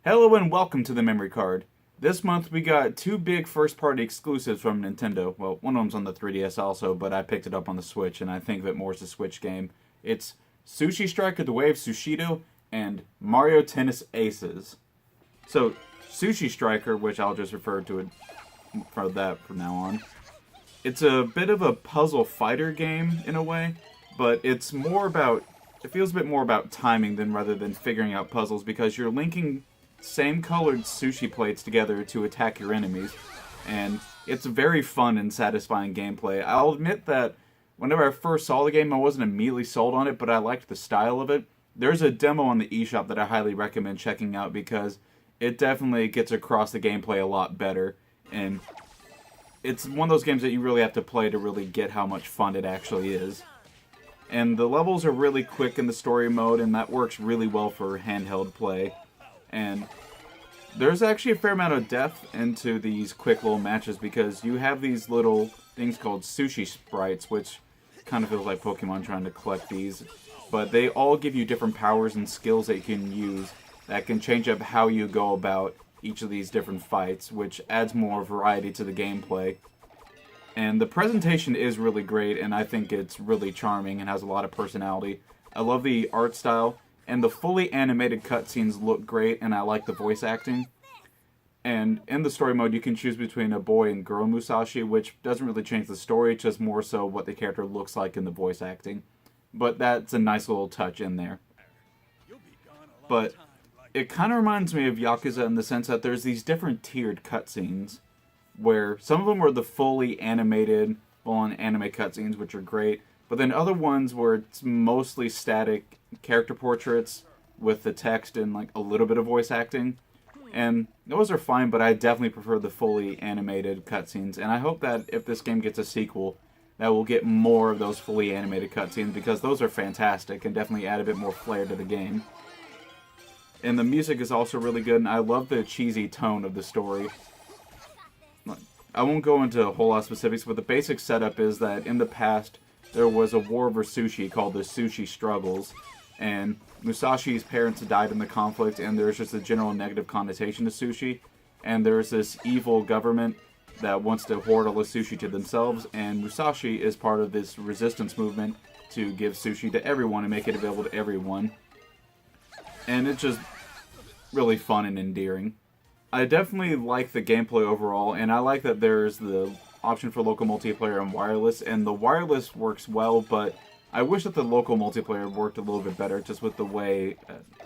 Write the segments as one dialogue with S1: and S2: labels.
S1: Hello and welcome to the Memory Card. This month we got two big first-party exclusives from Nintendo. Well, one of them's on the 3DS also, but I picked it up on the Switch, and I think of it more as a Switch game. It's Sushi Striker: The Way of Sushido and Mario Tennis Aces. So, Sushi Striker, which I'll just refer to it for that from now on, it's a bit of a puzzle fighter game in a way, but it feels a bit more about timing rather than figuring out puzzles because you're linking same colored sushi plates together to attack your enemies, and it's very fun and satisfying gameplay. I'll admit that whenever I first saw the game, I wasn't immediately sold on it, but I liked the style of it. There's a demo on the eShop that I highly recommend checking out because it definitely gets across the gameplay a lot better, and it's one of those games that you really have to play to really get how much fun it actually is. And the levels are really quick in the story mode, and that works really well for handheld play. And there's actually a fair amount of depth into these quick little matches because you have these little things called sushi sprites, which kind of feels like Pokemon trying to collect these. But they all give you different powers and skills that you can use that can change up how you go about each of these different fights, which adds more variety to the gameplay. And the presentation is really great, and I think it's really charming and has a lot of personality. I love the art style. And the fully animated cutscenes look great, and I like the voice acting. And in the story mode, you can choose between a boy and girl Musashi, which doesn't really change the story, it's just more so what the character looks like in the voice acting. But that's a nice little touch in there. But it kind of reminds me of Yakuza in the sense that there's these different tiered cutscenes, where some of them are the fully animated, full-on anime cutscenes, which are great, but then other ones where it's mostly static character portraits with the text and like a little bit of voice acting. And those are fine, but I definitely prefer the fully animated cutscenes. And I hope that if this game gets a sequel, that we'll get more of those fully animated cutscenes because those are fantastic and definitely add a bit more flair to the game. And the music is also really good, and I love the cheesy tone of the story. I won't go into a whole lot of specifics, but the basic setup is that in the past, there was a war over sushi called the Sushi Struggles, and Musashi's parents died in the conflict, and there's just a general negative connotation to sushi, and there's this evil government that wants to hoard all the sushi to themselves, and Musashi is part of this resistance movement to give sushi to everyone and make it available to everyone. And it's just really fun and endearing. I definitely like the gameplay overall, and I like that there's the option for local multiplayer and wireless, and the wireless works well, but I wish that the local multiplayer worked a little bit better just with the way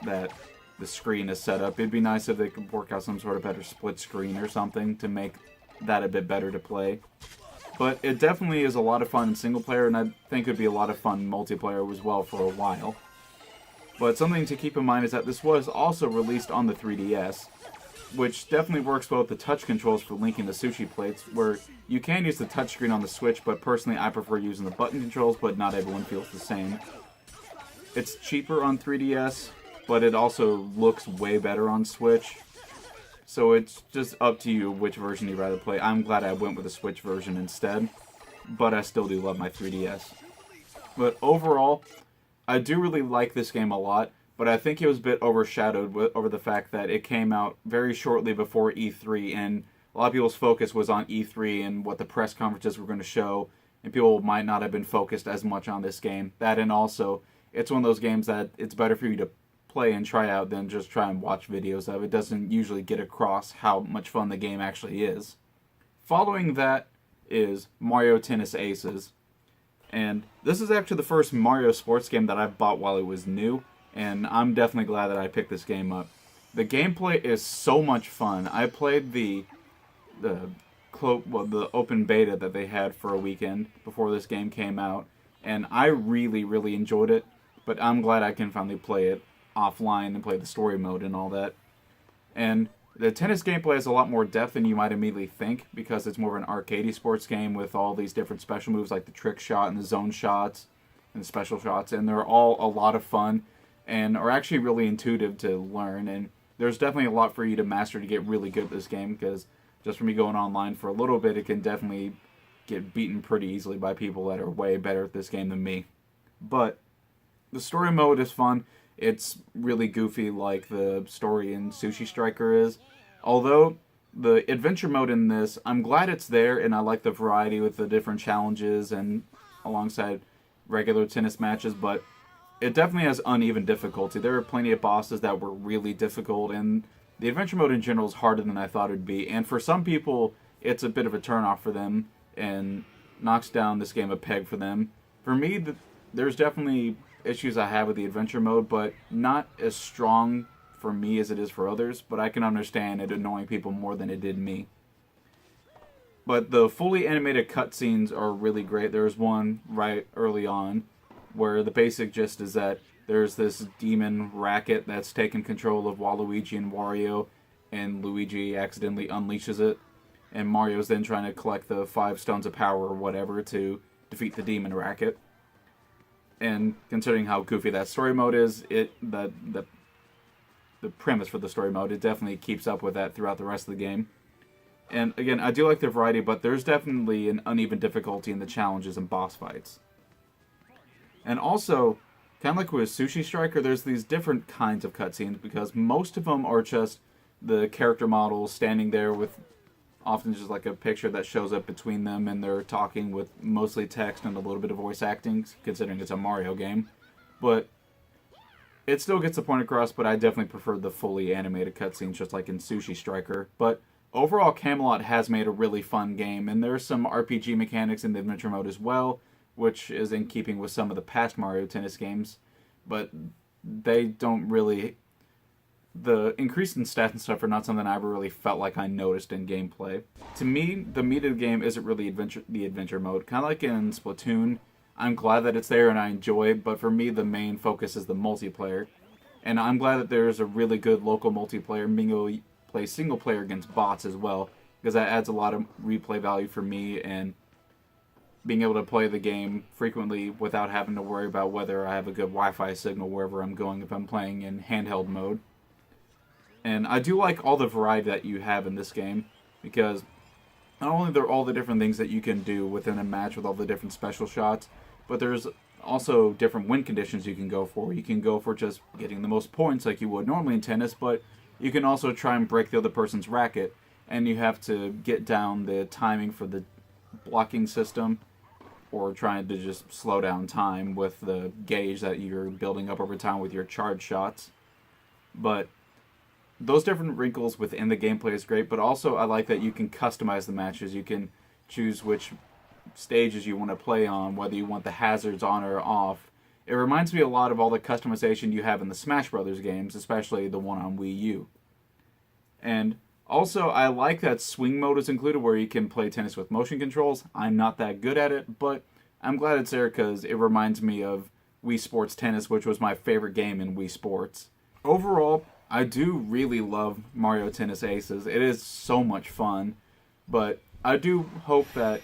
S1: that the screen is set up. It'd be nice if they could work out some sort of better split screen or something to make that a bit better to play. But it definitely is a lot of fun in single player, and I think it would be a lot of fun multiplayer as well for a while. But something to keep in mind is that this was also released on the 3DS, which definitely works well with the touch controls for linking the sushi plates, where you can use the touchscreen on the Switch, but personally I prefer using the button controls, but not everyone feels the same. It's cheaper on 3DS, but it also looks way better on Switch, so it's just up to you which version you'd rather play. I'm glad I went with the Switch version instead, but I still do love my 3DS. But overall, I do really like this game a lot. But I think it was a bit overshadowed over the fact that it came out very shortly before E3, and a lot of people's focus was on E3 and what the press conferences were going to show, and people might not have been focused as much on this game. That, and also, it's one of those games that it's better for you to play and try out than just try and watch videos of. It doesn't usually get across how much fun the game actually is. Following that is Mario Tennis Aces, and this is actually the first Mario sports game that I've bought while it was new. And I'm definitely glad that I picked this game up. The gameplay is so much fun. I played the open beta that they had for a weekend before this game came out, and I really, really enjoyed it. But I'm glad I can finally play it offline and play the story mode and all that. And the tennis gameplay has a lot more depth than you might immediately think because it's more of an arcadey sports game with all these different special moves like the trick shot and the zone shots and the special shots, and they're all a lot of fun and are actually really intuitive to learn, and there's definitely a lot for you to master to get really good at this game, because just from me going online for a little bit, it can definitely get beaten pretty easily by people that are way better at this game than me. But the story mode is fun. it's really goofy like the story in Sushi Striker is. Although the adventure mode in this, I'm glad it's there, and I like the variety with the different challenges and alongside regular tennis matches, but it definitely has uneven difficulty. There are plenty of bosses that were really difficult, and the adventure mode in general is harder than I thought it would be. And for some people, it's a bit of a turnoff for them and knocks down this game a peg for them. For me, there's definitely issues I have with the adventure mode, but not as strong for me as it is for others. But I can understand it annoying people more than it did me. But the fully animated cutscenes are really great. There's one right early on where the basic gist is that there's this demon racket that's taken control of Waluigi and Wario, and Luigi accidentally unleashes it. And Mario's then trying to collect the 5 stones of power or whatever to defeat the demon racket. And considering how goofy that story mode is, the premise for the story mode, it definitely keeps up with that throughout the rest of the game. And again, I do like the variety, but there's definitely an uneven difficulty in the challenges and boss fights. And also, kind of like with Sushi Striker, there's these different kinds of cutscenes because most of them are just the character models standing there with often just like a picture that shows up between them, and they're talking with mostly text and a little bit of voice acting, considering it's a Mario game. But it still gets the point across, but I definitely prefer the fully animated cutscenes, just like in Sushi Striker. But overall, Camelot has made a really fun game, and there's some RPG mechanics in the adventure mode as well, which is in keeping with some of the past Mario Tennis games, but they don't really... The increase in stats and stuff are not something I ever really felt like I noticed in gameplay. To me, the meat of the game isn't really the adventure mode. Kind of like in Splatoon, I'm glad that it's there and I enjoy it, but for me the main focus is the multiplayer. And I'm glad that there's a really good local multiplayer, being able to play single player against bots as well, because that adds a lot of replay value for me, and being able to play the game frequently without having to worry about whether I have a good Wi-Fi signal wherever I'm going if I'm playing in handheld mode. And I do like all the variety that you have in this game, because not only are there all the different things that you can do within a match with all the different special shots, but there's also different win conditions you can go for. You can go for just getting the most points like you would normally in tennis, but you can also try and break the other person's racket, and you have to get down the timing for the blocking system, or trying to just slow down time with the gauge that you're building up over time with your charge shots. But those different wrinkles within the gameplay is great, but also I like that you can customize the matches. You can choose which stages you want to play on, whether you want the hazards on or off. It reminds me a lot of all the customization you have in the Smash Brothers games, especially the one on Wii U. And also, I like that swing mode is included where you can play tennis with motion controls. I'm not that good at it, but I'm glad it's there because it reminds me of Wii Sports Tennis, which was my favorite game in Wii Sports. Overall, I do really love Mario Tennis Aces. It is so much fun, but I do hope that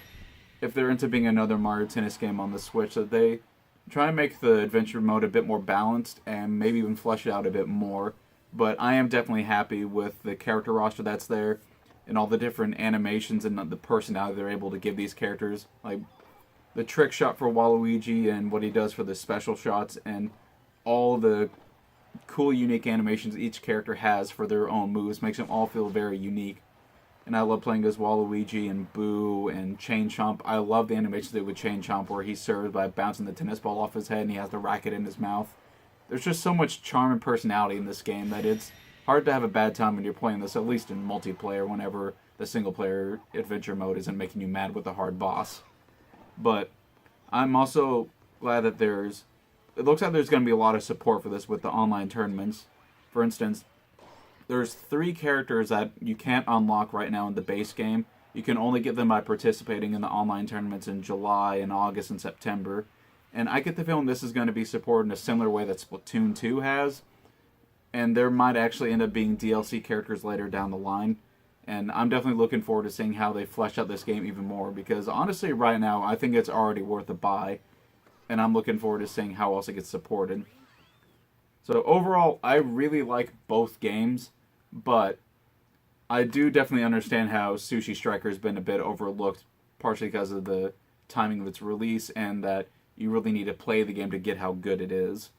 S1: if they're into being another Mario Tennis game on the Switch, that they try and make the adventure mode a bit more balanced and maybe even flesh it out a bit more. But I am definitely happy with the character roster that's there and all the different animations and the personality they're able to give these characters. Like the trick shot for Waluigi and what he does for the special shots, and all the cool, unique animations each character has for their own moves makes them all feel very unique. And I love playing as Waluigi and Boo and Chain Chomp. I love the animations they do with Chain Chomp where he serves by bouncing the tennis ball off his head and he has the racket in his mouth. There's just so much charm and personality in this game that it's hard to have a bad time when you're playing this, at least in multiplayer, whenever the single-player adventure mode isn't making you mad with a hard boss. But I'm also glad that it looks like there's going to be a lot of support for this with the online tournaments. For instance, there's 3 characters that you can't unlock right now in the base game. You can only get them by participating in the online tournaments in July and August and September. And I get the feeling this is going to be supported in a similar way that Splatoon 2 has. And there might actually end up being DLC characters later down the line. And I'm definitely looking forward to seeing how they flesh out this game even more. Because honestly, right now, I think it's already worth a buy. And I'm looking forward to seeing how else it gets supported. So overall, I really like both games. But I do definitely understand how Sushi Striker has been a bit overlooked. Partially because of the timing of its release and that you really need to play the game to get how good it is.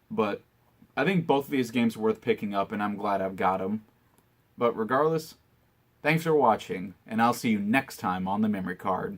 S1: But I think both of these games are worth picking up, and I'm glad I've got them. But regardless, thanks for watching, and I'll see you next time on the memory card.